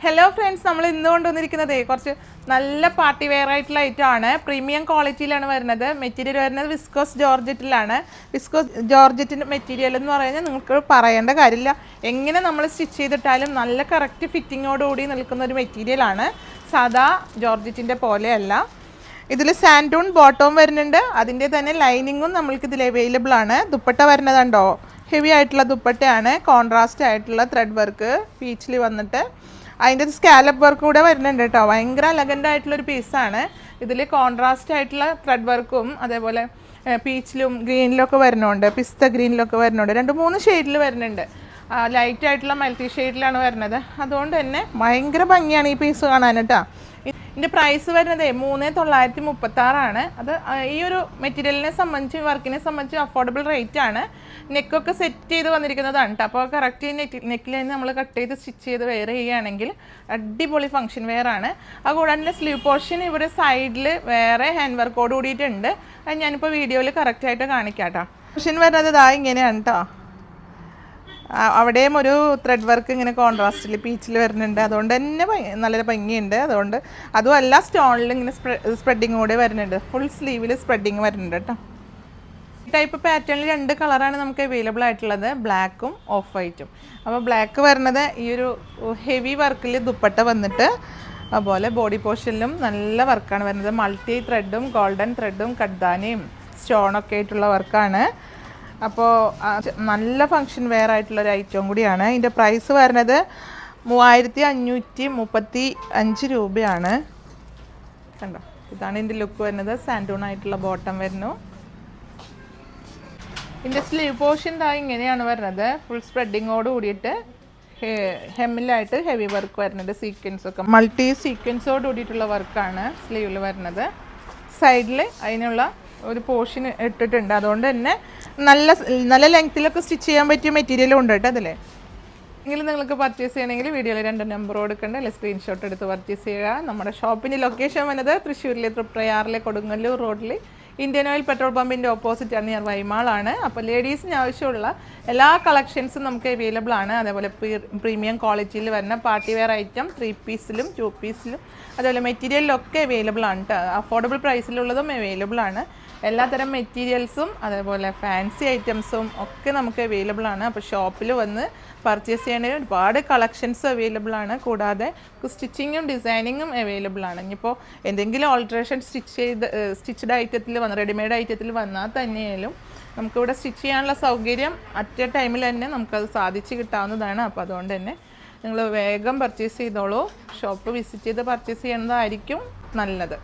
Hello friends, നമ്മൾ ഇന്ന് കൊണ്ടുവന്നിരിക്കുന്നത് കുറച്ച് നല്ല പാർട്ടി വെയർ ആയിട്ടുള്ള ഐറ്റമാണ്. പ്രീമിയം ക്വാളിറ്റിയിലാണ് വരുന്നത്. മെറ്റീരിയൽ വരുന്നത് വിസ്കോസ് ജോർജറ്റിലാണ്. വിസ്കോസ് ജോർജറ്റിൻ്റെ മെറ്റീരിയൽ എന്ന് പറയുന്നത് നിങ്ങൾക്ക് പറയേണ്ട കാര്യമില്ല. എങ്ങനെ നമ്മൾ സ്റ്റിച്ച് ചെയ്തിട്ടാലും നല്ല കറക്റ്റ് ഫിറ്റിങ്ങോടുകൂടി നിൽക്കുന്ന ഒരു മെറ്റീരിയലാണ്. സാധാ ജോർജറ്റിൻ്റെ പോലെയല്ല. ഇതിൽ സാൻഡൂൺ ബോട്ടവും വരുന്നുണ്ട്. അതിൻ്റെ തന്നെ ലൈനിങ്ങും നമ്മൾക്കിതിൽ അവൈലബിൾ ആണ്. ദുപ്പട്ട വരുന്നതുണ്ടോ, ഹെവി ആയിട്ടുള്ള ദുപ്പട്ടയാണ്. കോൺട്രാസ്റ്റ് ആയിട്ടുള്ള ത്രെഡ് വർക്ക് പീച്ചിൽ വന്നിട്ട് അതിൻ്റെ സ്കാലപ്പ് വർക്ക് കൂടെ വരുന്നുണ്ട് കേട്ടോ. ഭയങ്കര എലഗൻ്റ് ആയിട്ടുള്ളൊരു പീസാണ്. ഇതിൽ കോൺട്രാസ്റ്റ് ആയിട്ടുള്ള ത്രെഡ് വർക്കും അതേപോലെ പീച്ചിലും ഗ്രീനിലൊക്കെ വരുന്നുണ്ട്, പിസ്ത ഗ്രീനിലൊക്കെ വരുന്നുണ്ട്. 2-3 ഷെയ്ഡിൽ വരുന്നുണ്ട്. ലൈറ്റ് ആയിട്ടുള്ള മൾട്ടി ഷെയ്ഡിലാണ് വരുന്നത്. അതുകൊണ്ട് തന്നെ ഭയങ്കര ഭംഗിയാണ് ഈ പീസ് കാണാൻ കേട്ടോ. ഇതിൻ്റെ പ്രൈസ് വരുന്നത് 3936 അത് ഈ ഒരു മെറ്റീരിയലിനെ സംബന്ധിച്ച്, വർക്കിനെ സംബന്ധിച്ച് അഫോർഡബിൾ റേറ്റ് ആണ്. നെക്കൊക്കെ സെറ്റ് ചെയ്ത് വന്നിരിക്കുന്നതാണ് കേട്ടോ. അപ്പോൾ കറക്റ്റ് നെക്കിൽ തന്നെ നമ്മൾ കട്ട് ചെയ്ത് സ്റ്റിച്ച് ചെയ്ത് വെയർ ചെയ്യുകയാണെങ്കിൽ അടിപൊളി ഫംഗ്ഷൻ വെയർ ആണ്. അതുകൂടാതെ സ്ലീവ് പോർഷൻ ഇവിടെ സൈഡിൽ വേറെ ഹാൻഡ് വർക്കോട് കൂടിയിട്ടുണ്ട്. അത് ഞാനിപ്പോൾ വീഡിയോയിൽ കറക്റ്റായിട്ട് കാണിക്കാം കേട്ടോ. പോർഷൻ വരുന്നത് ഇതാ ഇങ്ങനെയാണ് കേട്ടോ. അവിടെയും ഒരു ത്രെഡ് വർക്ക് ഇങ്ങനെ കോൺട്രാസ്റ്റിൽ പീച്ചിൽ വരുന്നുണ്ട്. അതുകൊണ്ട് തന്നെ നല്ല ഭംഗിയുണ്ട്. അതുകൊണ്ട് അതുമല്ല, സ്റ്റോണിൽ ഇങ്ങനെ സ്പ്രെഡിങ് കൂടെ വരുന്നുണ്ട്. ഫുൾ സ്ലീവിൽ സ്പ്രെഡിങ് വരുന്നുണ്ട് കേട്ടോ. ഈ ടൈപ്പ് പാറ്റേണിൽ 2 കളറാണ് നമുക്ക് അവൈലബിൾ ആയിട്ടുള്ളത്, ബ്ലാക്കും ഓഫ് വൈറ്റും. അപ്പോൾ ബ്ലാക്ക് വരുന്നത് ഈ ഒരു ഹെവി വർക്കിൽ ദുപ്പട്ട വന്നിട്ട്, അതുപോലെ ബോഡി പോർഷനിലും നല്ല വർക്കാണ് വരുന്നത്. മൾട്ടി ത്രെഡും ഗോൾഡൻ ത്രെഡും കഡ്ദാനയും സ്റ്റോണൊക്കെ ആയിട്ടുള്ള വർക്കാണ്. അപ്പോൾ നല്ല ഫങ്ഷൻ വെയർ ആയിട്ടുള്ളൊരു ഐറ്റവും കൂടിയാണ്. ഇതിൻ്റെ പ്രൈസ് വരുന്നത് 3535 രൂപയാണ്. കണ്ടോ, ഇതാണ് ഇതിൻ്റെ ലുക്ക് വരുന്നത്. സാൻഡൂൺ ആയിട്ടുള്ള ബോട്ടം വരുന്നു. ഇതിൻ്റെ സ്ലീവ് പോർഷൻ ഇങ്ങനെയാണ് വരുന്നത്. ഫുൾ സ്പ്രെഡിങ്ങോട് കൂടിയിട്ട് ഹെമ്മിലായിട്ട് ഹെവി വർക്ക് വരുന്നുണ്ട്. സീക്വൻസൊക്കെ മൾട്ടി സീക്വൻസോട് കൂടിയിട്ടുള്ള വർക്കാണ് സ്ലീവിൽ വരുന്നത്. സൈഡിൽ അതിനുള്ള ഒരു പോർഷൻ ഇട്ടിട്ടുണ്ട്. അതുകൊണ്ട് തന്നെ നല്ല ലെങ്ത്തിലൊക്കെ സ്റ്റിച്ച് ചെയ്യാൻ പറ്റിയ മെറ്റീരിയലും ഉണ്ട് കേട്ടോ അതിൽ. എങ്കിലും നിങ്ങൾക്ക് പർച്ചേസ് ചെയ്യണമെങ്കിൽ വീഡിയോയിൽ 2 നമ്പർ കൊടുക്കേണ്ട, അല്ലെങ്കിൽ സ്ക്രീൻഷോട്ട് എടുത്ത് പർച്ചേസ് ചെയ്യുക. നമ്മുടെ ഷോപ്പിൻ്റെ ലൊക്കേഷൻ വന്നത് തൃശ്ശൂരിലെ തൃപ്രയാറിലെ കൊടുങ്ങല്ലൂർ റോഡിൽ ഇന്ത്യൻ ഓയിൽ പെട്രോൾ പമ്പിൻ്റെ ഓപ്പോസിറ്റ് നിയർ വൈമാളാണ്. അപ്പോൾ ലേഡീസിന് ആവശ്യമുള്ള എല്ലാ കളക്ഷൻസും നമുക്ക് അവൈലബിൾ ആണ്. അതേപോലെ പ്രീമിയം ക്വാളിറ്റിയിൽ വരുന്ന പാർട്ടി വെയർ ഐറ്റം 3 പീസിലും 2 പീസിലും അതേപോലെ മെറ്റീരിയലിലൊക്കെ അവൈലബിൾ ആണ് കേട്ടോ. അഫോർഡബിൾ പ്രൈസിലുള്ളതും അവൈലബിൾ ആണ്. എല്ലാത്തരം മെറ്റീരിയൽസും അതേപോലെ ഫാൻസി ഐറ്റംസും ഒക്കെ നമുക്ക് അവൈലബിൾ ആണ്. അപ്പോൾ ഷോപ്പിൽ വന്ന് പർച്ചേസ് ചെയ്യേണ്ട ഒരുപാട് കളക്ഷൻസ് അവൈലബിൾ ആണ്. കൂടാതെ സ്റ്റിച്ചിങ്ങും ഡിസൈനിങ്ങും അവൈലബിൾ ആണ്. ഇനിയിപ്പോൾ എന്തെങ്കിലും ഓൾട്രേഷൻ സ്റ്റിച്ച്ഡ് ഐറ്റത്തിൽ റെഡിമെയ്ഡ് ഐറ്റത്തിൽ വന്നാൽ തന്നെയായാലും നമുക്കിവിടെ സ്റ്റിച്ച് ചെയ്യാനുള്ള സൗകര്യം അറ്റ് എ ടൈമിൽ തന്നെ നമുക്കത് സാധിച്ച് കിട്ടാവുന്നതാണ്. അപ്പോൾ അതുകൊണ്ട് തന്നെ നിങ്ങൾ വേഗം പർച്ചേസ് ചെയ്തോളൂ. ഷോപ്പ് വിസിറ്റ് ചെയ്ത് പർച്ചേസ് ചെയ്യുന്നതായിരിക്കും നല്ലത്.